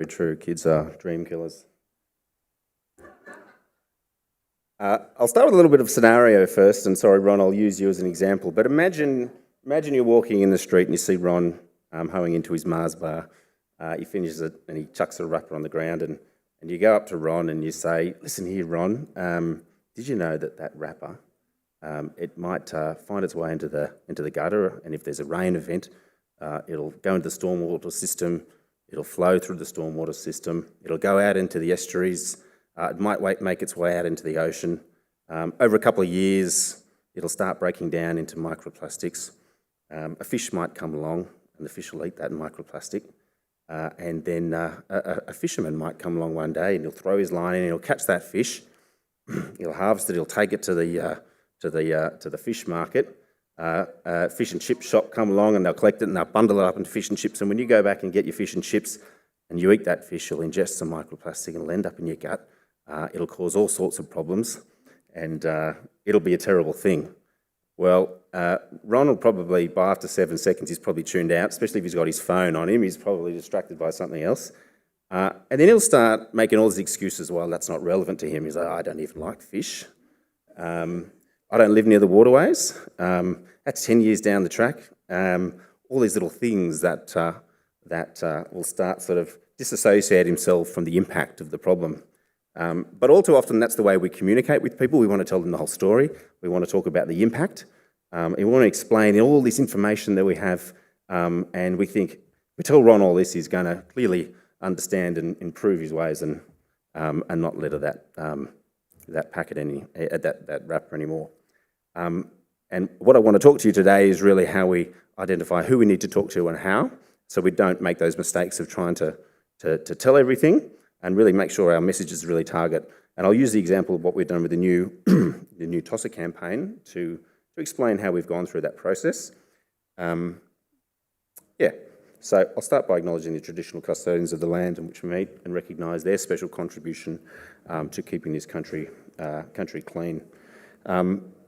Very true. Kids are dream killers. I'll start with a little bit of scenario first, and sorry, Ron, I'll use you as an example. But imagine you're walking in the street and you see Ron hoeing into his Mars bar. He finishes it and he chucks a wrapper on the ground, and you go up to Ron and you say, "Listen here, Ron. Did you know that wrapper? It might find its way into the gutter, and if there's a rain event, it'll go into the stormwater system. It'll flow through the stormwater system. It'll go out into the estuaries. It might make its way out into the ocean. Over a couple of years, it'll start breaking down into microplastics. A fish might come along, and the fish will eat that microplastic. And then a fisherman might come along one day, and he'll throw his line in, and he'll catch that fish. He'll harvest it. He'll take it to the fish market. Fish and chip shop come along, and they'll collect it and they'll bundle it up into fish and chips. And when you go back and get your fish and chips and you eat that fish, you'll ingest some microplastic and it'll end up in your gut. It'll cause all sorts of problems, and it'll be a terrible thing. Well, Ron will probably, by after 7 seconds, he's probably tuned out, especially if he's got his phone on him. He's probably distracted by something else. And then he'll start making all these excuses. Well, that's not relevant to him. He's like, I don't even like fish. I don't live near the waterways. That's 10 years down the track. All these little things that will start sort of disassociate himself from the impact of the problem. But all too often, that's the way we communicate with people. We want to tell them the whole story. We want to talk about the impact. We want to explain all this information that we have, and we think, we tell Ron all this, he's going to clearly understand and improve his ways and not litter that packet that wrapper anymore. And what I want to talk to you today is really how we identify who we need to talk to and how, so we don't make those mistakes of trying to tell everything, and really make sure our messages really target. And I'll use the example of what we've done with the new TOSA campaign to explain how we've gone through that process. So I'll start by acknowledging the traditional custodians of the land in which we meet and recognise their special contribution to keeping this country clean.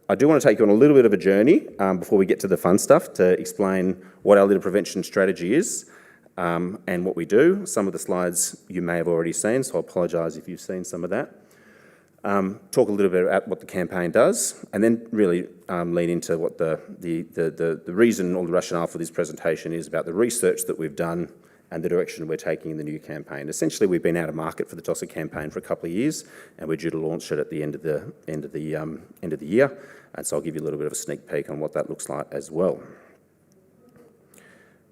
I do want to take you on a little bit of a journey before we get to the fun stuff to explain what our litter prevention strategy is and what we do. Some of the slides you may have already seen, so I apologise if you've seen some of that. Talk a little bit about what the campaign does, and then really lean into what the reason or the rationale for this presentation is about the research that we've done and the direction we're taking in the new campaign. Essentially, we've been out of market for the TOSA campaign for a couple of years, and we're due to launch it at the end of the year. And so I'll give you a little bit of a sneak peek on what that looks like as well.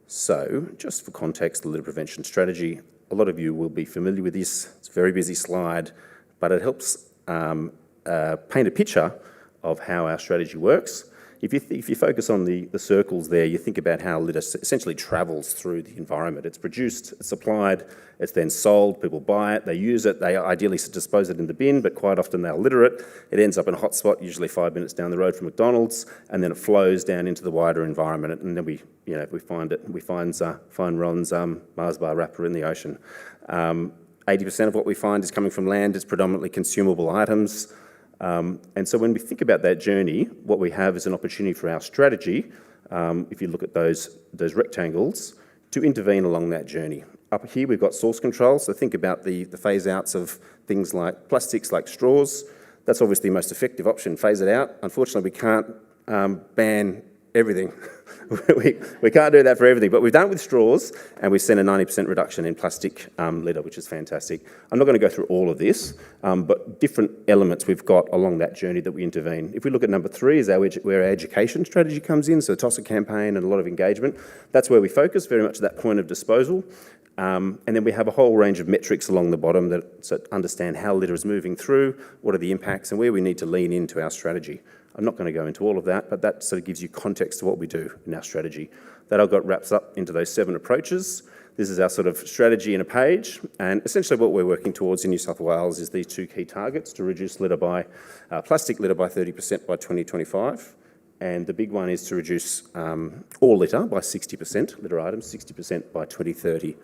So, just for context, the litter prevention strategy. A lot of you will be familiar with this. It's a very busy slide, but it helps paint a picture of how our strategy works. If you focus on the circles there, you think about how litter essentially travels through the environment. It's produced, it's supplied, it's then sold, people buy it, they use it, they ideally dispose it in the bin, but quite often they'll litter it. It ends up in a hotspot, usually 5 minutes down the road from McDonald's, and then it flows down into the wider environment. And then we find Ron's Mars bar wrapper in the ocean. 80% of what we find is coming from land. It's predominantly consumable items. And so when we think about that journey, what we have is an opportunity for our strategy, if you look at those rectangles, to intervene along that journey. Up here we've got source control, so think about the phase-outs of things like plastics, like straws. That's obviously the most effective option, phase it out. Unfortunately, we can't ban everything. we can't do that for everything, but we've done it with straws, and we've seen a 90% reduction in plastic litter, which is fantastic. I'm not going to go through all of this, but different elements we've got along that journey that we intervene. If we look at number 3, is where our education strategy comes in, so the TOSA campaign and a lot of engagement. That's where we focus, very much at that point of disposal. And then we have a whole range of metrics along the bottom that understand how litter is moving through, what are the impacts, and where we need to lean into our strategy. I'm not going to go into all of that, but that sort of gives you context to what we do in our strategy. That I've got wraps up into those 7 approaches. This is our sort of strategy in a page, and essentially what we're working towards in New South Wales is these 2 key targets: to reduce plastic litter by 30% by 2025, and the big one is to reduce all litter by 60%, litter items 60% by 2030.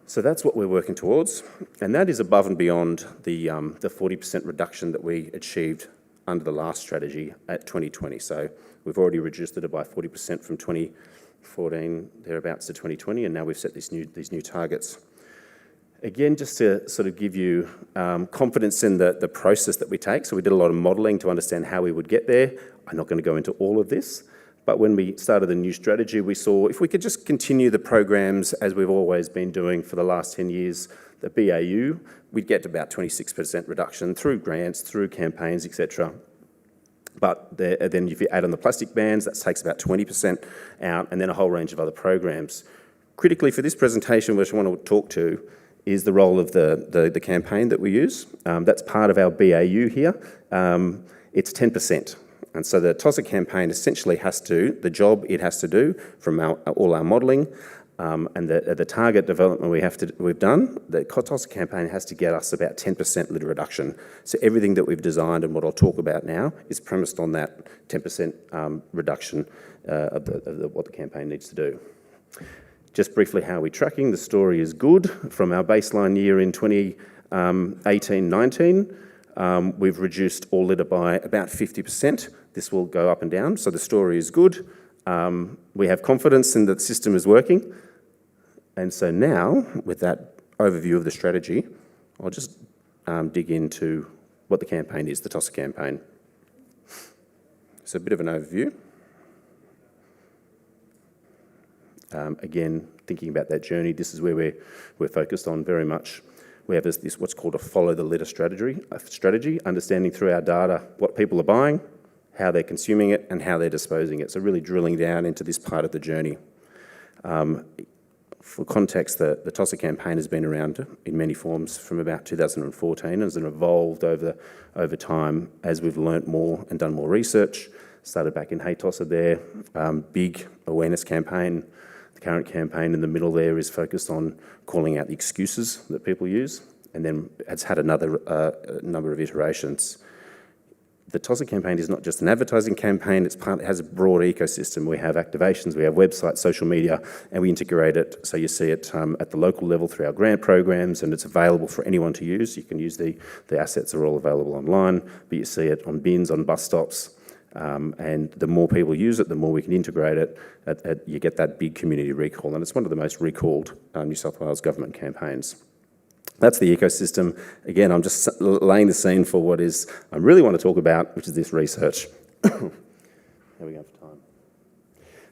So that's what we're working towards, and that is above and beyond the 40% reduction that we achieved under the last strategy at 2020. So we've already reduced it by 40% from 2014 thereabouts to 2020, and now we've set these new targets. Again, just to sort of give you confidence in the process that we take. So we did a lot of modelling to understand how we would get there. I'm not going to go into all of this, but when we started the new strategy, we saw if we could just continue the programs as we've always been doing for the last 10 years, the BAU, we'd get to about 26% reduction through grants, through campaigns, etc. But then if you add on the plastic bans, that takes about 20% out, and then a whole range of other programs. Critically for this presentation, which I want to talk to, is the role of the campaign that we use. That's part of our BAU here. It's 10%. And so the TOSA campaign essentially the job it has to do from all our modelling and the target development we've done, the TOSA campaign has to get us about 10% litter reduction. So everything that we've designed and what I'll talk about now is premised on that 10% reduction of what the campaign needs to do. Just briefly, how we're tracking. The story is good. From our baseline year in 2018-19, we've reduced all litter by about 50%. This will go up and down, so the story is good. We have confidence in that the system is working. And so now, with that overview of the strategy, I'll just dig into what the campaign is, the TOSA campaign. So a bit of an overview. Again, thinking about that journey, this is where we're focused on very much. We have this what's called a follow the litter strategy, understanding through our data what people are buying, how they're consuming it, and how they're disposing it. So really drilling down into this part of the journey. For context, the TOSA campaign has been around in many forms from about 2014 and has evolved over time as we've learnt more and done more research. Started back in Hey TOSA there, big awareness campaign. The current campaign in the middle there is focused on calling out the excuses that people use, and then it's had another number of iterations. The TOSA campaign is not just an advertising campaign, it has a broad ecosystem. We have activations, we have websites, social media, and we integrate it so you see it at the local level through our grant programs, and it's available for anyone to use. You can use the assets are all available online, but you see it on bins, on bus stops, and the more people use it, the more we can integrate it, you get that big community recall, and it's one of the most recalled New South Wales government campaigns. That's the ecosystem. Again, I'm just laying the scene for what I really want to talk about, which is this research. How are we going for time?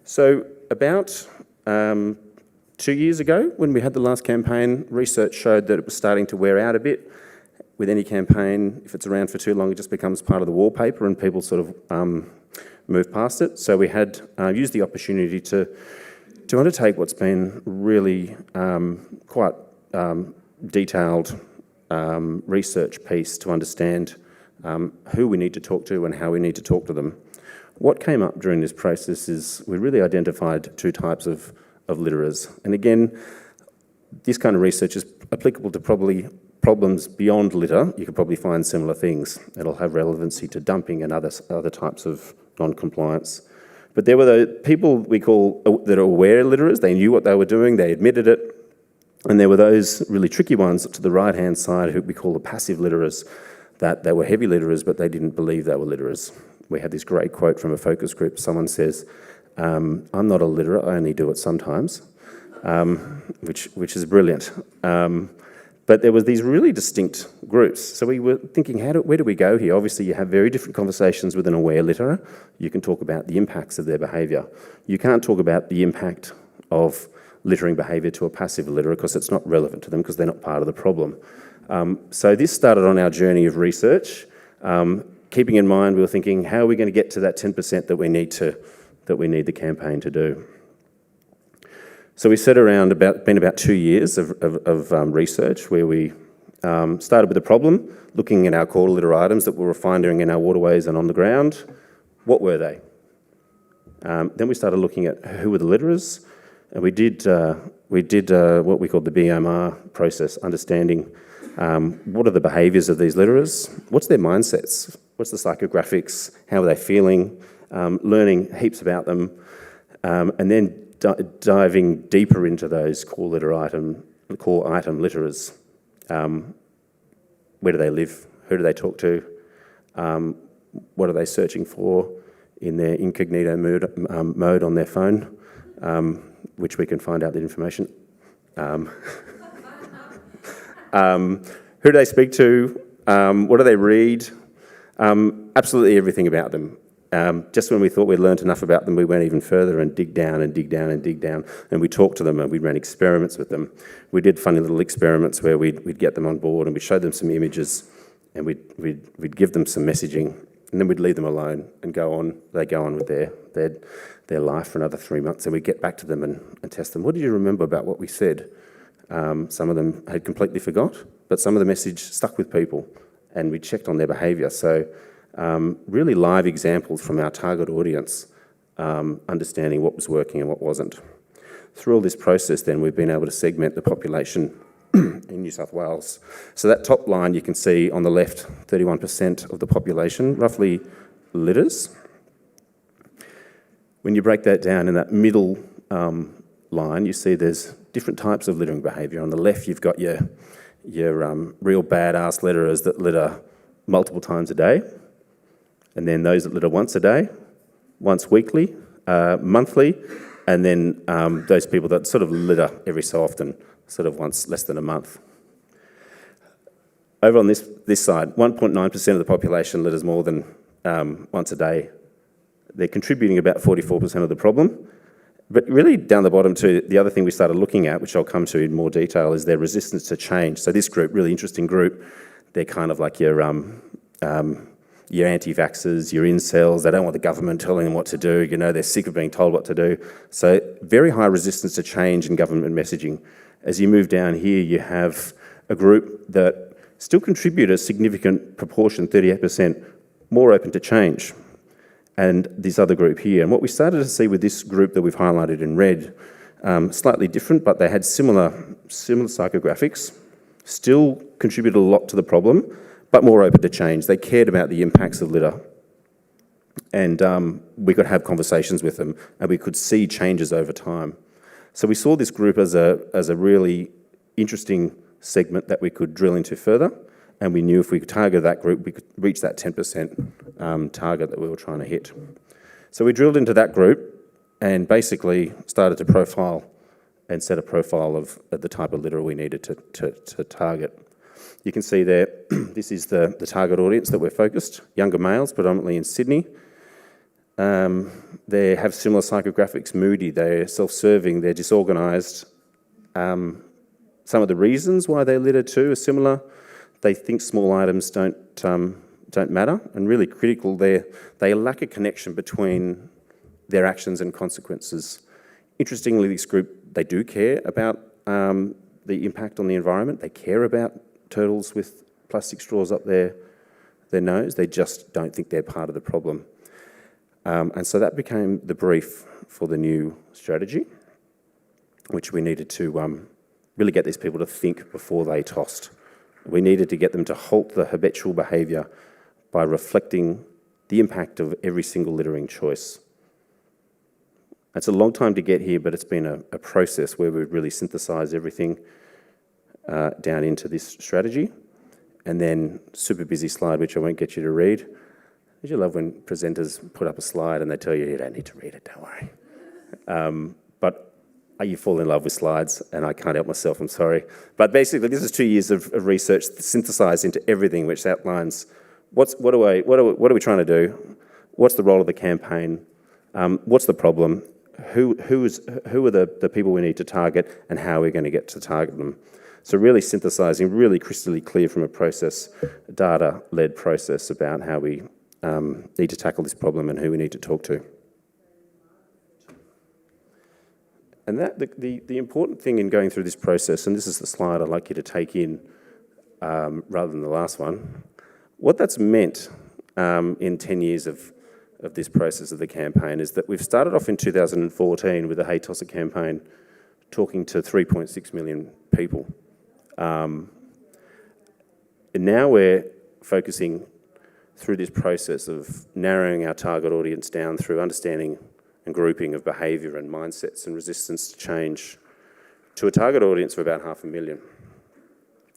So about 2 years ago, when we had the last campaign, research showed that it was starting to wear out a bit. With any campaign, if it's around for too long, it just becomes part of the wallpaper and people sort of move past it. So we had used the opportunity to undertake what's been really quite detailed research piece to understand who we need to talk to and how we need to talk to them. What came up during this process is we really identified two types of litterers. And again, this kind of research is applicable to probably problems beyond litter. You could probably find similar things. It'll have relevancy to dumping and other types of non-compliance. But there were the people we call that are aware litterers. They knew what they were doing, they admitted it. And there were those really tricky ones to the right-hand side who we call the passive litterers, that they were heavy litterers, but they didn't believe they were litterers. We had this great quote from a focus group. Someone says, I'm not a litterer, I only do it sometimes, which is brilliant. But there was these really distinct groups. So we were thinking, where do we go here? Obviously, you have very different conversations with an aware litterer. You can talk about the impacts of their behaviour. You can't talk about the impact of littering behaviour to a passive litterer because it's not relevant to them because they're not part of the problem. So this started on our journey of research. Keeping in mind, we were thinking, how are we going to get to that 10% that we need the campaign to do? So we set around about 2 years of research where we started with a problem, looking at our core litter items that we were finding in our waterways and on the ground. What were they? Then we started looking at who were the litterers, and we did what we called the BMR process, understanding what are the behaviours of these litterers, what's their mindsets, what's the psychographics, how are they feeling, learning heaps about them, and then diving deeper into those core item litterers. Where do they live? Who do they talk to? What are they searching for in their incognito mode on their phone, which we can find out the information. Who do they speak to? What do they read? Absolutely everything about them. Just when we thought we'd learnt enough about them, we went even further and dig down and dig down and dig down, and we talked to them and we ran experiments with them. We did funny little experiments where we'd get them on board and we'd show them some images and we'd give them some messaging, and then we'd leave them alone and go on. They go on with their life for another 3 months, and we'd get back to them and test them. What did you remember about what we said? Some of them had completely forgot, but some of the message stuck with people, and we checked on their behaviour. So really live examples from our target audience, understanding what was working and what wasn't. Through all this process then, we've been able to segment the population in New South Wales. So that top line you can see on the left, 31% of the population roughly litters. When you break that down in that middle line, you see there's different types of littering behaviour. On the left, you've got your real badass litterers that litter multiple times a day, and then those that litter once a day, once weekly, monthly, and then those people that sort of litter every so often, sort of once less than a month. Over on this side, 1.9% of the population litters more than once a day. They're contributing about 44% of the problem. But really down the bottom too, the other thing we started looking at, which I'll come to in more detail, is their resistance to change. So this group, really interesting group, they're kind of like your anti-vaxxers, your incels. They don't want the government telling them what to do. You know, they're sick of being told what to do. So very high resistance to change in government messaging. As you move down here, you have a group that still contribute a significant proportion, 38%, more open to change, and this other group here. And what we started to see with this group that we've highlighted in red, slightly different, but they had similar psychographics, still contributed a lot to the problem, but more open to change. They cared about the impacts of litter, and we could have conversations with them, and we could see changes over time. So we saw this group as a really interesting segment that we could drill into further, and we knew if we could target that group, we could reach that 10% target that we were trying to hit. So we drilled into that group and basically started to profile and set a profile of the type of litter we needed to target. You can see there, this is the target audience that we're focused, younger males, predominantly in Sydney. They have similar psychographics, moody, they're self-serving, they're disorganised. Some of the reasons why they litter too are similar. They think small items don't matter, and really critical, they lack a connection between their actions and consequences. Interestingly, this group, they do care about the impact on the environment. They care about turtles with plastic straws up their nose. They just don't think they're part of the problem. And so that became the brief for the new strategy, which we needed to really get these people to think before they tossed. We needed to get them to halt the habitual behaviour by reflecting the impact of every single littering choice. It's a long time to get here, but it's been a process where we've really synthesised everything down into this strategy. And then, super busy slide, which I won't get you to read. I usually love when presenters put up a slide and they tell you don't need to read it, don't worry. But you fall in love with slides, and I can't help myself, I'm sorry. But basically, this is 2 years of research synthesised into everything, which outlines what are we trying to do, what's the role of the campaign, what's the problem, who are the people we need to target, and how we're going to get to target them. So really synthesising, really crystally clear from a process, data-led process about how we need to tackle this problem and who we need to talk to. And the important thing in going through this process, and this is the slide I'd like you to take in rather than the last one, what that's meant in 10 years of this process of the campaign is that we've started off in 2014 with the Hey Tosser campaign, talking to 3.6 million people. And now we're focusing through this process of narrowing our target audience down through understanding and grouping of behaviour and mindsets and resistance to change to a target audience of about 500,000,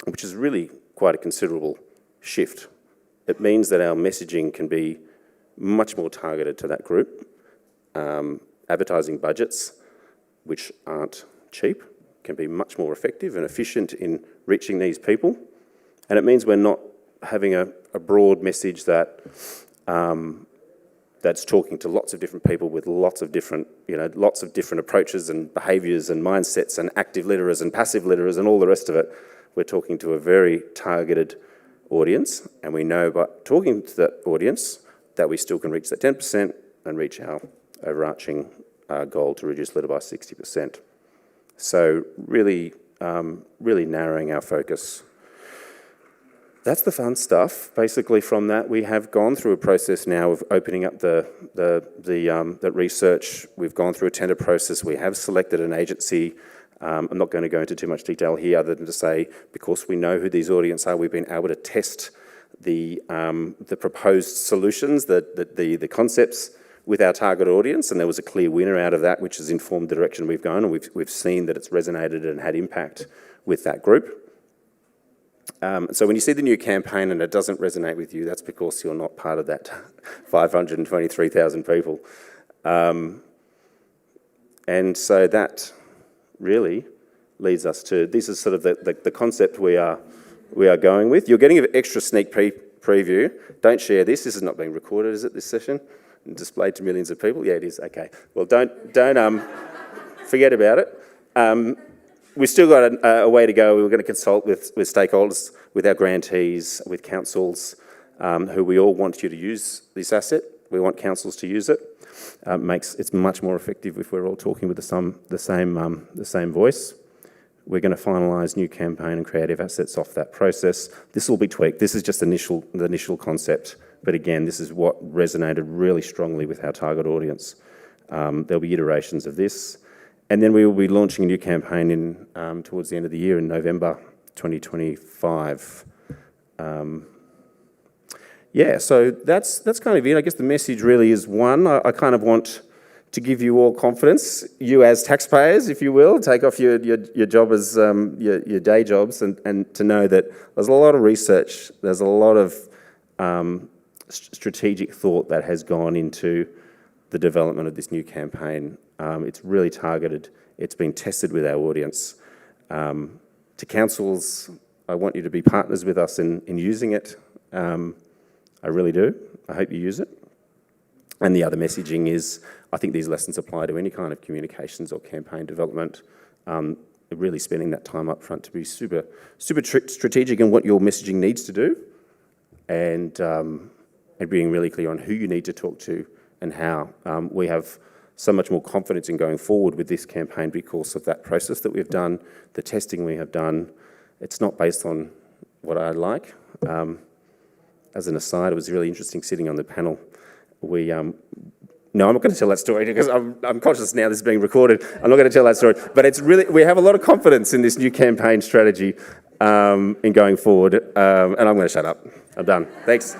which is really quite a considerable shift. It means that our messaging can be much more targeted to that group. Advertising budgets, which aren't cheap, can be much more effective and efficient in reaching these people. And it means we're not having a broad message that that's talking to lots of different people with lots of different approaches and behaviours and mindsets and active litterers and passive litterers and all the rest of it. We're talking to a very targeted audience, and we know by talking to that audience that we still can reach that 10% and reach our overarching goal to reduce litter by 60%. So really narrowing our focus. That's the fun stuff. Basically, from that, we have gone through a process now of opening up the research. We've gone through a tender process. We have selected an agency. I'm not going to go into too much detail here, other than to say, because we know who these audience are, we've been able to test the proposed solutions, the concepts with our target audience, and there was a clear winner out of that, which has informed the direction we've gone, and we've seen that it's resonated and had impact with that group. So when you see the new campaign and it doesn't resonate with you, that's because you're not part of that 523,000 people. And so that really leads us to, this is sort of the concept we are going with. You're getting an extra sneak preview. Don't share this. This is not being recorded, is it, this session? And displayed to millions of people? Yeah, it is. Okay. Well, don't forget about it. We've still got a way to go. We're going to consult with stakeholders, with our grantees, with councils, who we all want you to use this asset. We want councils to use it. It's much more effective if we're all talking with the same voice. We're going to finalise new campaign and creative assets off that process. This will be tweaked. This is just the initial concept. But again, this is what resonated really strongly with our target audience. There'll be iterations of this. And then we will be launching a new campaign towards the end of the year in November 2025. So that's kind of it. I guess the message really is one, I kind of want to give you all confidence, you as taxpayers, if you will, take off your job as your day jobs and to know that there's a lot of research, there's a lot of strategic thought that has gone into the development of this new campaign. It's really targeted. It's been tested with our audience. To councils, I want you to be partners with us in using it. I really do. I hope you use it. And the other messaging is, I think these lessons apply to any kind of communications or campaign development. Really spending that time up front to be super strategic in what your messaging needs to do, and being really clear on who you need to talk to and how. We have so much more confidence in going forward with this campaign because of that process that we've done, the testing we have done. It's not based on what I like. As an aside, it was really interesting sitting on the panel. No, I'm not going to tell that story because I'm conscious now this is being recorded. I'm not going to tell that story. But it's really, we have a lot of confidence in this new campaign strategy in going forward. And I'm going to shut up. I'm done. Thanks.